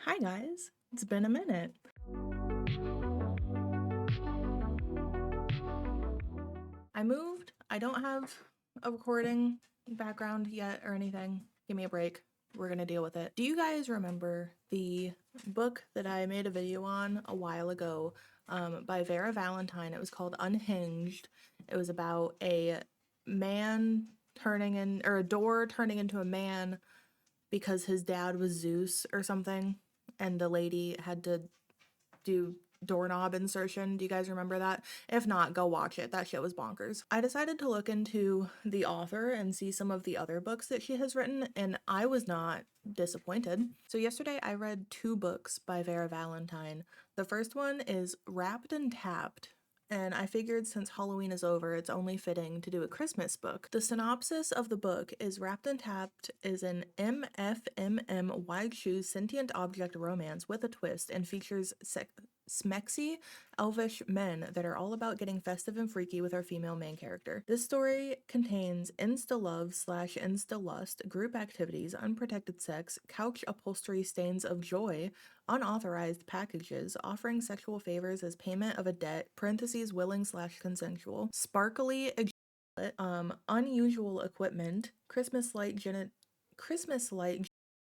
Hi guys, it's been a minute. I moved. I don't have a recording background yet or anything. Give me a break. We're gonna deal with it. Do you guys remember the book that I made a video on a while ago by Vera Valentine? It was called Unhinged. It was about a man or a door turning into a man because his dad was Zeus or something, and the lady had to do doorknob insertion. Do you guys remember that? If not, go watch it. That shit was bonkers. I decided to look into the author and see some of the other books that she has written, and I was not disappointed. So yesterday I read two books by Vera Valentine. The first one is Wrapped and Tapped. And I figured since Halloween is over, it's only fitting to do a Christmas book. The synopsis of the book is Wrapped and Tapped is an MFMM wide shoes sentient object romance with a twist and features smexy, elvish men that are all about getting festive and freaky with our female main character. This story contains insta-love / insta-lust, group activities, unprotected sex, couch upholstery stains of joy, unauthorized packages, offering sexual favors as payment of a debt, parentheses willing / consensual, sparkly unusual equipment, Christmas light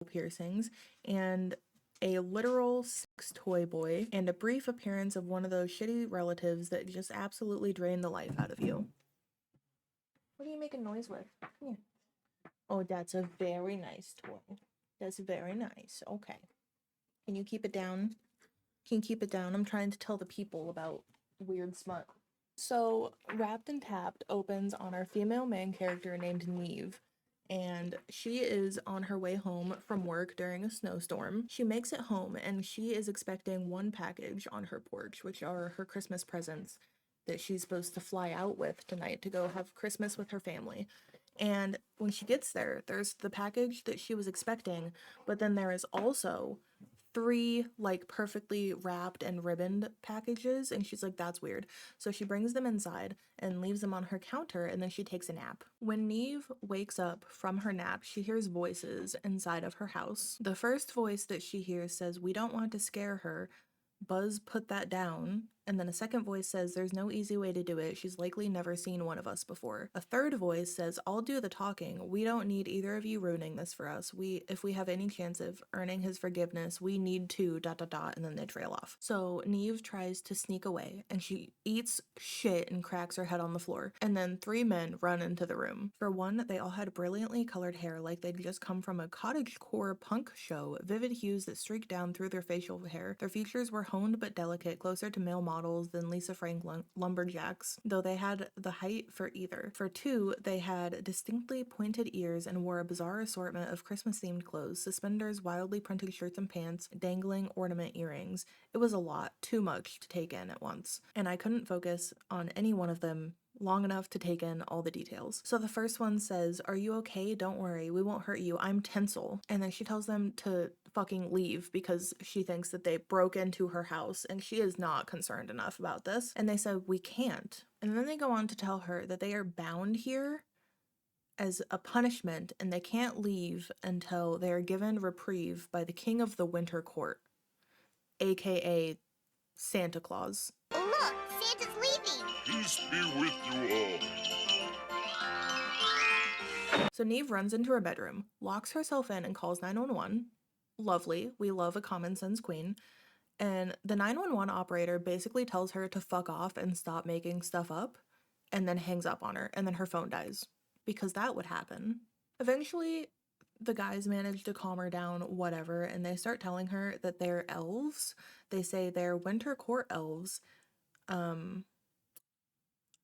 piercings, and a literal sex toy boy, and a brief appearance of one of those shitty relatives that just absolutely drain the life out of you. What are you making noise with? Come here. Oh, that's a very nice toy. That's very nice. Okay. Can you keep it down? Can you keep it down? I'm trying to tell the people about weird smut. So, Wrapped and Tapped opens on our female main character named Neve, and she is on her way home from work during a snowstorm. She makes it home and she is expecting one package on her porch, which are her Christmas presents that she's supposed to fly out with tonight to go have Christmas with her family. And when she gets there, there's the package that she was expecting, but then there is also three like perfectly wrapped and ribboned packages, and she's like, that's weird. So she brings them inside and leaves them on her counter, and then she takes a nap. When Neve wakes up from her nap, she hears voices inside of her house. The first voice that she hears says, "We don't want to scare her. Buzz, put that down." And then a second voice says, "There's no easy way to do it. She's likely never seen one of us before." A third voice says, "I'll do the talking. We don't need either of you ruining this for us. If we have any chance of earning his forgiveness, we need to ... And then they trail off. So Neve tries to sneak away, and she eats shit and cracks her head on the floor. And then three men run into the room. For one, they all had brilliantly colored hair like they'd just come from a cottagecore punk show, vivid hues that streaked down through their facial hair. Their features were honed but delicate, closer to male models than Lisa Frank lumberjacks, though they had the height for either. For two, they had distinctly pointed ears and wore a bizarre assortment of Christmas-themed clothes, suspenders, wildly printed shirts and pants, dangling ornament earrings. It was a lot, too much to take in at once, and I couldn't focus on any one of them long enough to take in all the details. So the first one says, "Are you okay? Don't worry, we won't hurt you. I'm Tinsel." And then she tells them to fucking leave because she thinks that they broke into her house, and she is not concerned enough about this. And they said, "We can't." And then they go on to tell her that they are bound here as a punishment, and they can't leave until they are given reprieve by the King of the Winter Court, aka Santa Claus. Look, Santa's leaving. Peace be with you all. So Neve runs into her bedroom, locks herself in, and calls 911. Lovely. We love a common sense queen. And the 911 operator basically tells her to fuck off and stop making stuff up, and then hangs up on her, and then her phone dies. Because that would happen. Eventually, the guys manage to calm her down, whatever, and they start telling her that they're elves. They say they're winter court elves.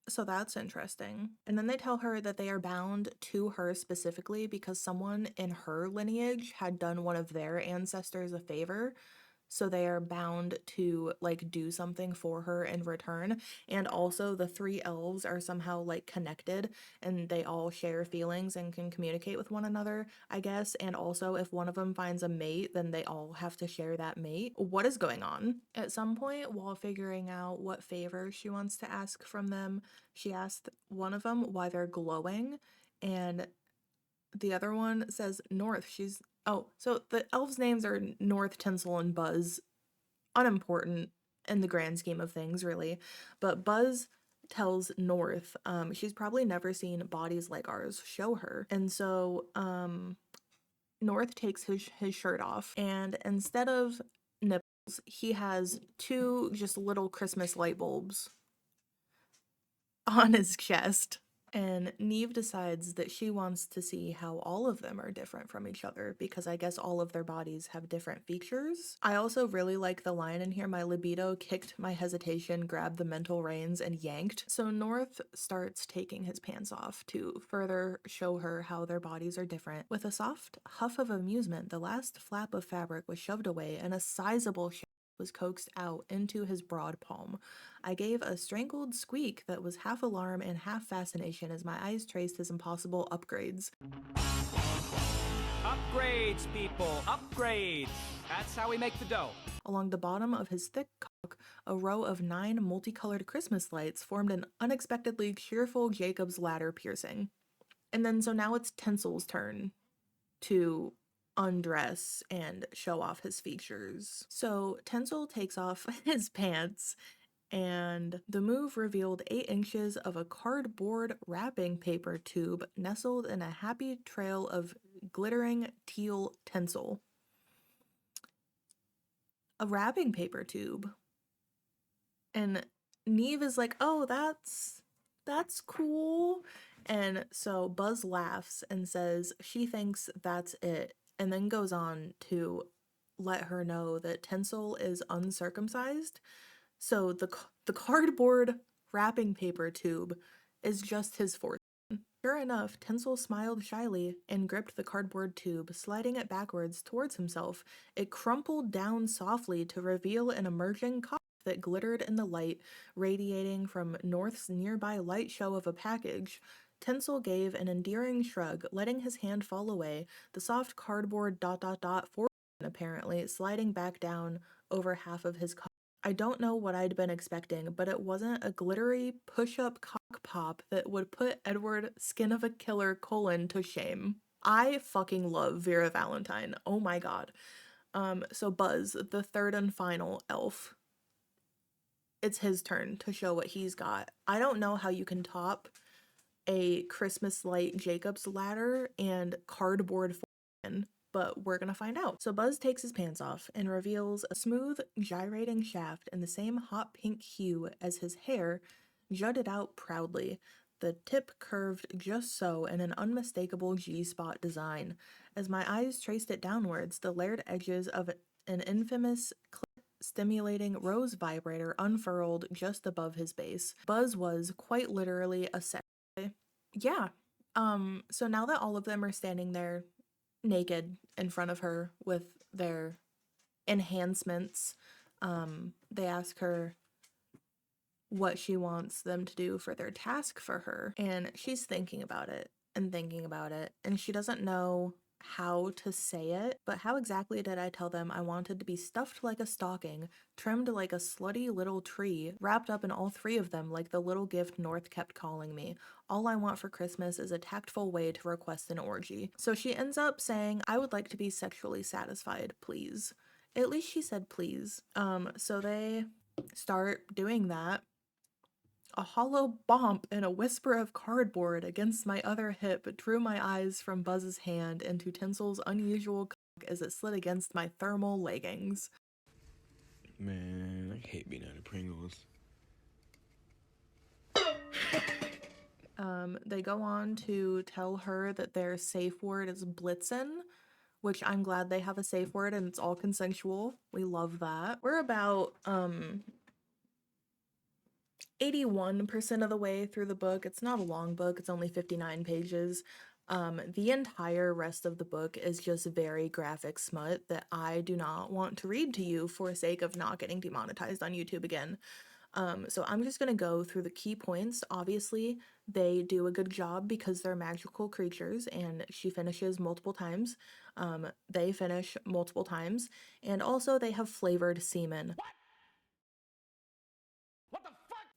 So that's interesting. And then they tell her that they are bound to her specifically because someone in her lineage had done one of their ancestors a favor. So they are bound to like do something for her in return. And also the three elves are somehow like connected and they all share feelings and can communicate with one another, I guess. And also if one of them finds a mate, then they all have to share that mate. What is going on? At some point, while figuring out what favor she wants to ask from them, she asked one of them why they're glowing, and the other one says north. Oh, so the elves' names are North, Tinsel, and Buzz. Unimportant in the grand scheme of things, really. But Buzz tells North, she's probably never seen bodies like ours, show her. And so, North takes his shirt off, and instead of nipples, he has two just little Christmas light bulbs on his chest. And Neve decides that she wants to see how all of them are different from each other because I guess all of their bodies have different features. I also really like the line in here, my libido kicked my hesitation, grabbed the mental reins, and yanked. So North starts taking his pants off to further show her how their bodies are different. With a soft huff of amusement, the last flap of fabric was shoved away and a sizable shaft was coaxed out into his broad palm. I gave a strangled squeak that was half alarm and half fascination as my eyes traced his impossible upgrades. Upgrades, people, upgrades. That's how we make the dough. Along the bottom of his thick cock, a row of 9 multicolored Christmas lights formed an unexpectedly cheerful Jacob's ladder piercing. And then so now it's Tinsel's turn to undress and show off his features. So Tinsel takes off his pants, and the move revealed 8 inches of a cardboard wrapping paper tube nestled in a happy trail of glittering teal tinsel. A wrapping paper tube. And Neve is like, oh, that's cool. And so Buzz laughs and says she thinks that's it, and then goes on to let her know that Tinsel is uncircumcised. So the cardboard wrapping paper tube is just his fortune. Sure enough, Tinsel smiled shyly and gripped the cardboard tube, sliding it backwards towards himself. It crumpled down softly to reveal an emerging cock that glittered in the light, radiating from North's nearby light show of a package. Tinsel gave an endearing shrug, letting his hand fall away, the soft cardboard ... fortune apparently sliding back down over half of his cock. I don't know what I'd been expecting, but it wasn't a glittery push-up cock pop that would put Edward Skin of a Killer colon to shame. I fucking love Vera Valentine. Oh my god. So Buzz, the third and final elf, it's his turn to show what he's got. I don't know how you can top a Christmas light Jacob's ladder and cardboard fortune, but we're gonna find out. So Buzz takes his pants off and reveals a smooth, gyrating shaft in the same hot pink hue as his hair, jutted out proudly. The tip curved just so in an unmistakable G-spot design. As my eyes traced it downwards, the layered edges of an infamous stimulating rose vibrator unfurled just above his base. Buzz was quite literally a sex. Yeah. So now that all of them are standing there naked in front of her with their enhancements, they ask her what she wants them to do for their task for her. And she's thinking about it and thinking about it, and she doesn't know how to say it, but how exactly did I tell them I wanted to be stuffed like a stocking, trimmed like a slutty little tree, wrapped up in all 3 of them like the little gift North kept calling me. All I want for Christmas is a tactful way to request an orgy. So she ends up saying, I would like to be sexually satisfied, please. At least she said please. So they start doing that. A hollow bump and a whisper of cardboard against my other hip drew my eyes from Buzz's hand into Tinsel's unusual cock as it slid against my thermal leggings. Man, I hate being out of Pringles. They go on to tell her that their safe word is Blitzen, which I'm glad they have a safe word and it's all consensual. We love that. We're about 81% of the way through the book. It's not a long book, it's only 59 pages. The entire rest of the book is just very graphic smut that I do not want to read to you for sake of not getting demonetized on YouTube again. So I'm just gonna go through the key points. Obviously, they do a good job because they're magical creatures and she finishes multiple times. They finish multiple times, and also they have flavored semen.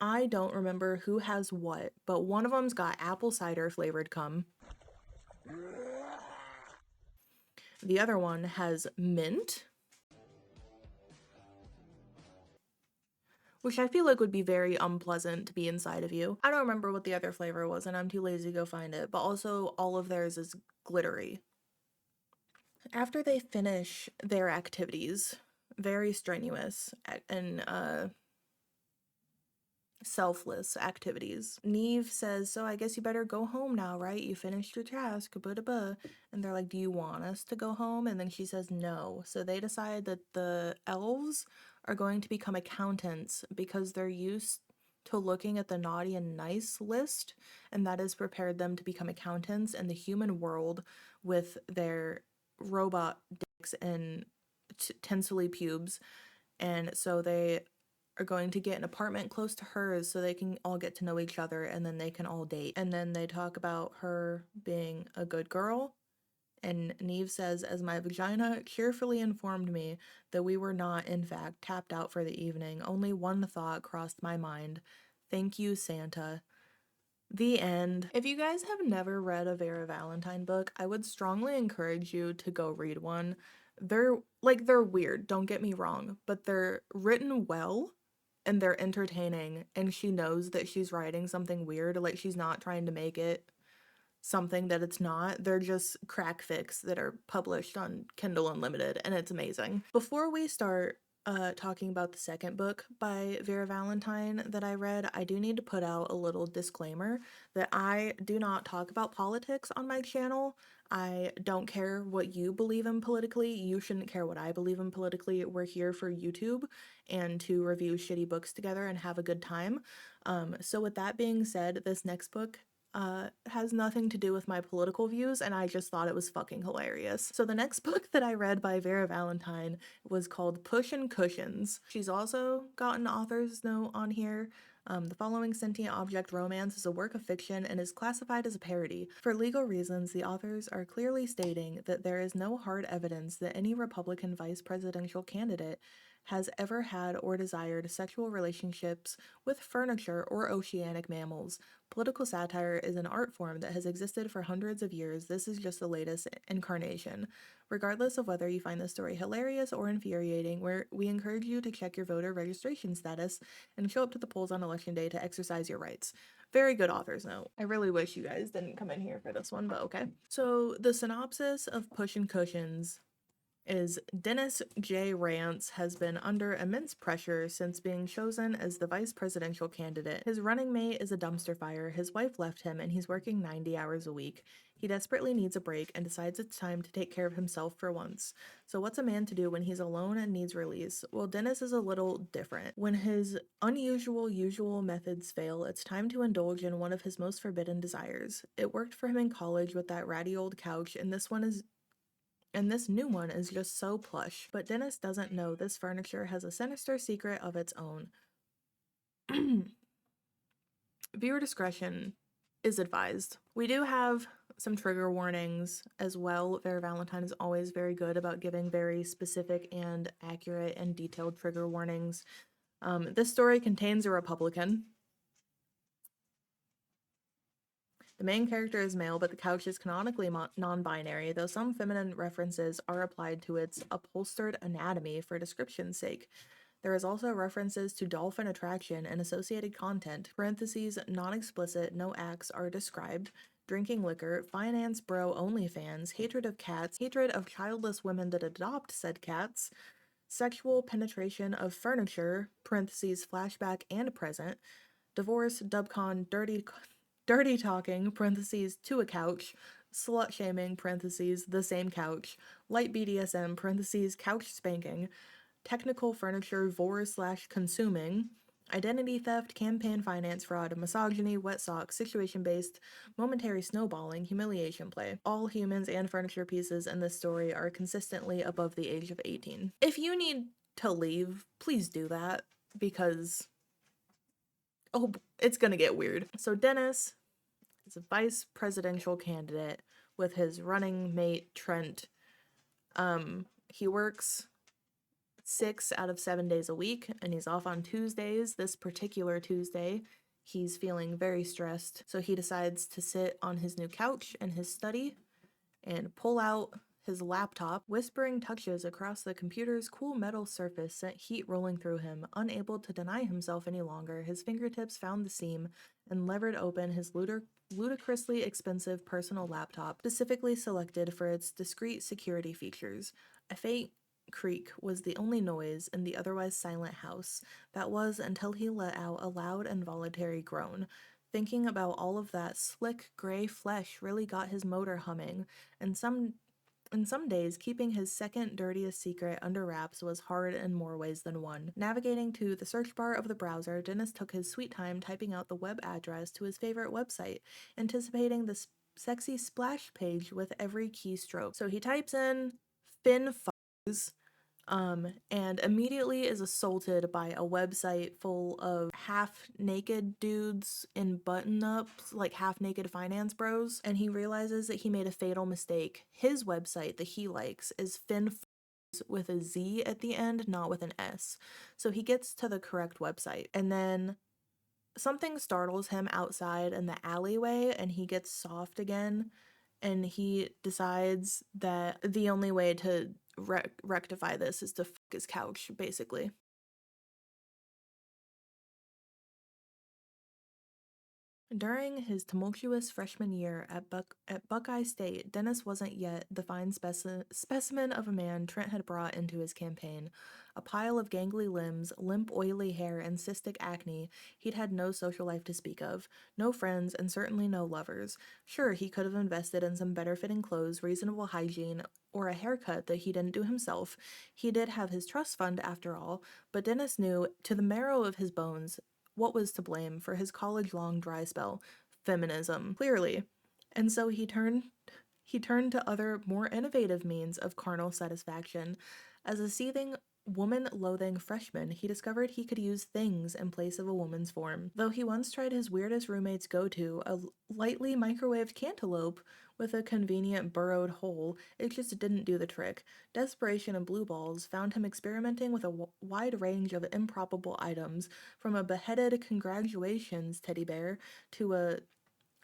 I don't remember who has what, but one of them's got apple cider flavored cum. The other one has mint, which I feel like would be very unpleasant to be inside of you. I don't remember what the other flavor was, and I'm too lazy to go find it, but also all of theirs is glittery. After they finish their activities, very strenuous and selfless activities, Neve says, "So I guess you better go home now, right? You finished your task, buh-da-buh." And they're like, "Do you want us to go home?" And then she says no. So they decide that the elves are going to become accountants because they're used to looking at the naughty and nice list, and that has prepared them to become accountants in the human world with their robot dicks and tinsely pubes. And so they are going to get an apartment close to hers so they can all get to know each other, and then they can all date. And then they talk about her being a good girl. And Neve says, "As my vagina cheerfully informed me that we were not, in fact, tapped out for the evening, only one thought crossed my mind. Thank you, Santa." The end. If you guys have never read a Vera Valentine book, I would strongly encourage you to go read one. They're weird, don't get me wrong, but they're written well and they're entertaining, and she knows that she's writing something weird, like she's not trying to make it something that it's not. They're just crack fics that are published on Kindle Unlimited, and it's amazing. Before we start talking about the second book by Vera Valentine that I read, I do need to put out a little disclaimer that I do not talk about politics on my channel. I don't care what you believe in politically. You shouldn't care what I believe in politically. We're here for YouTube and to review shitty books together and have a good time. So with that being said, this next book has nothing to do with my political views, and I just thought it was fucking hilarious. So the next book that I read by Vera Valentine was called Push and Cushions. She's also got an author's note on here. The following sentient object romance is a work of fiction and is classified as a parody. For legal reasons, the authors are clearly stating that there is no hard evidence that any Republican vice presidential candidate has ever had or desired sexual relationships with furniture or oceanic mammals. Political satire is an art form that has existed for hundreds of years. This is just the latest incarnation. Regardless of whether you find this story hilarious or infuriating, we encourage you to check your voter registration status and show up to the polls on election day to exercise your rights. Very good author's note. I really wish you guys didn't come in here for this one, but okay. So the synopsis of Push and Cushions is Dennis J. Rance has been under immense pressure since being chosen as the vice presidential candidate. His running mate is a dumpster fire, his wife left him, and he's working 90 hours a week. He desperately needs a break and decides it's time to take care of himself for once. So what's a man to do when he's alone and needs release? Well, Dennis is a little different. When his usual methods fail, it's time to indulge in one of his most forbidden desires. It worked for him in college with that ratty old couch, and this new one is just so plush. But Dennis doesn't know this furniture has a sinister secret of its own. Viewer discretion is advised. We do have some trigger warnings as well. Vera Valentine is always very good about giving very specific and accurate and detailed trigger warnings. This story contains a Republican. The main character is male, but the couch is canonically non-binary, though some feminine references are applied to its upholstered anatomy for description's sake. There is also references to dolphin attraction and associated content, parentheses, non-explicit, no acts are described, drinking liquor, finance bro OnlyFans, hatred of cats, hatred of childless women that adopt said cats, sexual penetration of furniture, parentheses, flashback and present, divorce, dubcon, dirty talking, parentheses, to a couch, slut shaming, parentheses, the same couch, light BDSM, parentheses, couch spanking, technical furniture, vor/consuming, identity theft, campaign finance fraud, misogyny, wet socks, situation-based, momentary snowballing, humiliation play. All humans and furniture pieces in this story are consistently above the age of 18. If you need to leave, please do that, because oh, it's gonna get weird. So Dennis is a vice presidential candidate with his running mate, Trent. He works 6 out of 7 days a week, and he's off on Tuesdays. This particular Tuesday, he's feeling very stressed, so he decides to sit on his new couch in his study and pull out his laptop. Whispering touches across the computer's cool metal surface sent heat rolling through him. Unable to deny himself any longer, his fingertips found the seam and levered open his ludicrously expensive personal laptop, specifically selected for its discreet security features. A faint creak was the only noise in the otherwise silent house. That was until he let out a loud, involuntary groan. Thinking about all of that slick, gray flesh really got his motor humming, and some days, keeping his second dirtiest secret under wraps was hard in more ways than one. Navigating to the search bar of the browser, Dennis took his sweet time typing out the web address to his favorite website, anticipating the sexy splash page with every keystroke. So he types in FinFuzz, and immediately is assaulted by a website full of half-naked dudes in button-ups, like half-naked finance bros, and he realizes that he made a fatal mistake. His website that he likes is FinFuzz with a Z at the end, not with an S. So he gets to the correct website, and then something startles him outside in the alleyway, and he gets soft again, and he decides that the only way to rectify this is to fuck his couch, basically. During his tumultuous freshman year at Buckeye State, Dennis wasn't yet the fine specimen of a man Trent had brought into his campaign. A pile of gangly limbs, limp oily hair, and cystic acne, he'd had no social life to speak of, no friends, and certainly no lovers. Sure, he could have invested in some better-fitting clothes, reasonable hygiene, or a haircut that he didn't do himself. He did have his trust fund, after all, but Dennis knew, to the marrow of his bones, what was to blame for his college-long dry spell? Feminism, clearly. And so he turned to other, more innovative means of carnal satisfaction. As a seething, woman-loathing freshman, he discovered he could use things in place of a woman's form. Though he once tried his weirdest roommate's go-to, a lightly microwaved cantaloupe with a convenient burrowed hole, it just didn't do the trick. Desperation and blue balls found him experimenting with a wide range of improbable items, from a beheaded congratulations teddy bear to a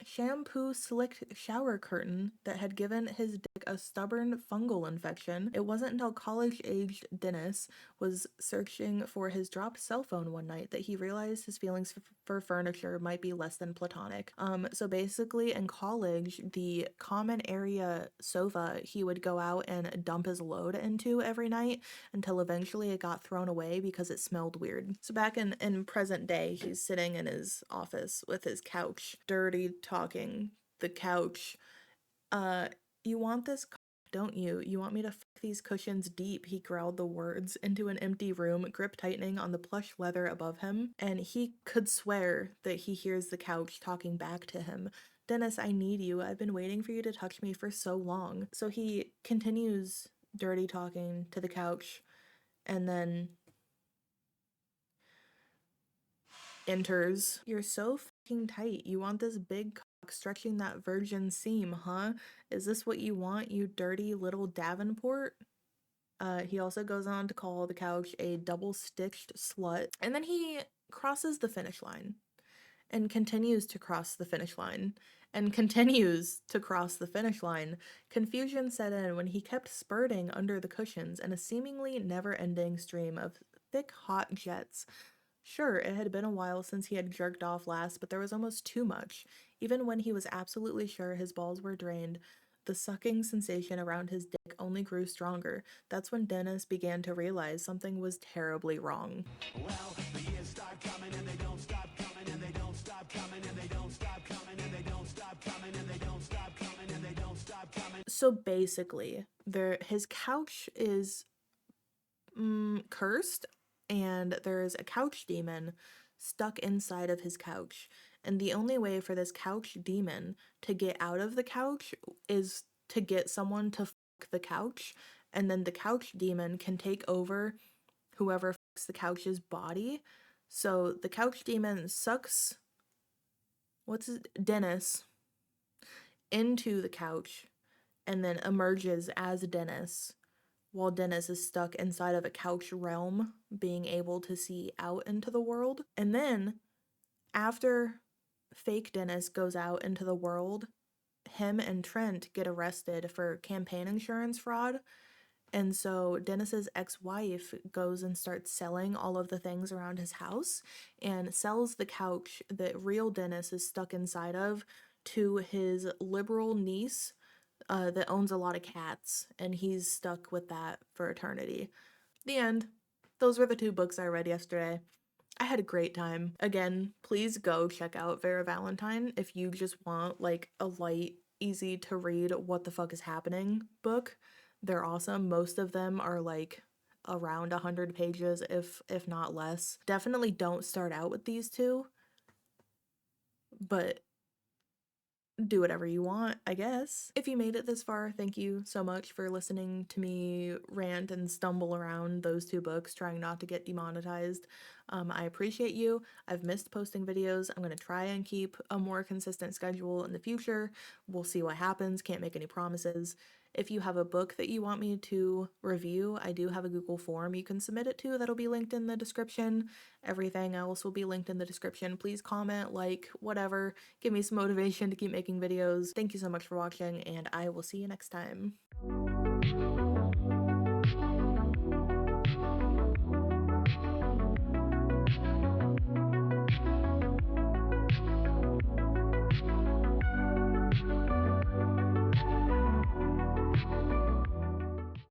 shampoo slicked shower curtain that had given his dick a stubborn fungal infection. It wasn't until college-aged Dennis was searching for his dropped cell phone one night that he realized his feelings for furniture might be less than platonic. So basically in college, the common area sofa he would go out and dump his load into every night until eventually it got thrown away because it smelled weird. So back in present day, he's sitting in his office with his couch, dirty talking, the couch. You want this, don't you? You want me to fuck these cushions deep? He growled the words into an empty room, grip tightening on the plush leather above him, and he could swear that he hears the couch talking back to him. Dennis, I need you. I've been waiting for you to touch me for so long. So he continues dirty talking to the couch, and then enters. You're so fucking tight. You want this big cock stretching that virgin seam, huh? Is this what you want, you dirty little Davenport? He also goes on to call the couch a double-stitched slut. And then he crosses the finish line. And continues to cross the finish line. And continues to cross the finish line. Confusion set in when he kept spurting under the cushions in a seemingly never-ending stream of thick, hot jets. Sure, it had been a while since he had jerked off last, but there was almost too much. Even when he was absolutely sure his balls were drained, the sucking sensation around his dick only grew stronger. That's when Dennis began to realize something was terribly wrong. Well, the years start coming and they don't stop coming and they don't stop coming and they don't stop coming and they don't stop coming and they don't stop coming and they don't stop coming. So basically, his couch is cursed, and there's a couch demon stuck inside of his couch. And the only way for this couch demon to get out of the couch is to get someone to fuck the couch, and then the couch demon can take over whoever fucks the couch's body. So the couch demon sucks Dennis into the couch and then emerges as Dennis, while Dennis is stuck inside of a couch realm, being able to see out into the world. And then, after fake Dennis goes out into the world, him and Trent get arrested for campaign insurance fraud. And so Dennis's ex-wife goes and starts selling all of the things around his house and sells the couch that real Dennis is stuck inside of to his liberal niece that owns a lot of cats, and he's stuck with that for eternity. The end. Those were the 2 books I read yesterday. I had a great time. Again, please go check out Vera Valentine if you just want like a light, easy to read what the fuck is happening book. They're awesome. Most of them are like around 100 pages if not less. Definitely don't start out with these 2. But do whatever you want, I guess. If you made it this far, thank you so much for listening to me rant and stumble around those 2 books, trying not to get demonetized. I appreciate you. I've missed posting videos. I'm going to try and keep a more consistent schedule in the future. We'll see what happens. Can't make any promises. If you have a book that you want me to review, I do have a Google form you can submit it to. That'll be linked in the description. Everything else will be linked in the description. Please comment, like, whatever. Give me some motivation to keep making videos. Thank you so much for watching, and I will see you next time.